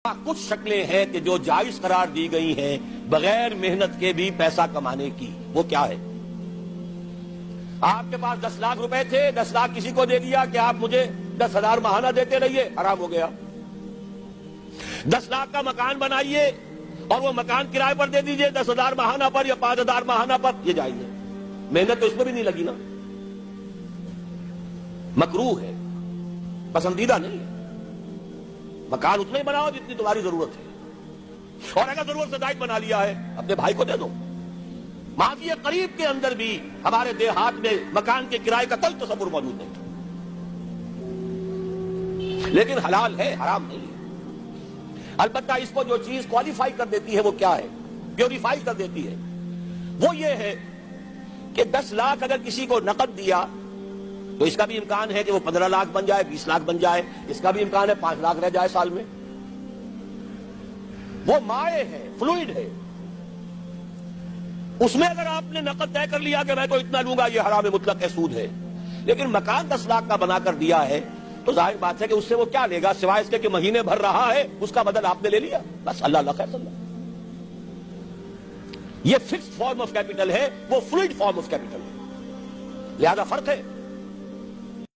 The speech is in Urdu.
کچھ شکلیں ہیں کہ جو جائز قرار دی گئی ہیں بغیر محنت کے بھی پیسہ کمانے کی. وہ کیا ہے؟ آپ کے پاس 10 لاکھ روپے تھے، 10 لاکھ کسی کو دے دیا کہ آپ مجھے 10,000 ماہانہ دیتے رہیے، حرام ہو گیا. 10 لاکھ کا مکان بنائیے اور وہ مکان کرائے پر دے دیجئے 10,000 ماہانہ پر یا 5,000 ماہانہ پر، یہ جائز ہے. محنت تو اس میں بھی نہیں لگی نا، مکروہ ہے، پسندیدہ نہیں ہے. مکان اتنا ہی بناؤ جتنی تمہاری ضرورت ہے، اور اگر ضرورت سے زائد بنا لیا ہے اپنے بھائی کو دے دو. ماضی قریب کے اندر بھی ہمارے دیہات میں مکان کے کرائے کا کوئی تصور موجود نہیں تھا، لیکن حلال ہے، حرام نہیں ہے. البتہ اس کو جو چیز کوالیفائی کر دیتی ہے وہ کیا ہے، پیوریفائی کر دیتی ہے، وہ یہ ہے کہ 10 لاکھ اگر کسی کو نقد دیا تو اس کا بھی امکان ہے کہ وہ 15 لاکھ بن جائے، 20 لاکھ بن جائے، اس کا بھی امکان ہے 5 لاکھ رہ جائے سال میں. وہ مائع ہے، فلوئڈ ہے. اس میں اگر آپ نے نقد طے کر لیا کہ میں تو اتنا لوں گا، یہ حرام مطلق ہے، سود ہے. لیکن مکان 10 لاکھ کا بنا کر دیا ہے تو ظاہر بات ہے کہ اس سے وہ کیا لے گا سوائے اس کے کہ مہینے بھر رہا ہے، اس کا بدل آپ نے لے لیا، بس. اللہ اللہ خیر اللہ. یہ فکس فارم آف کیپٹل ہے، وہ فلوئڈ فارم آف کیپٹل ہے، لہذا فرق ہے.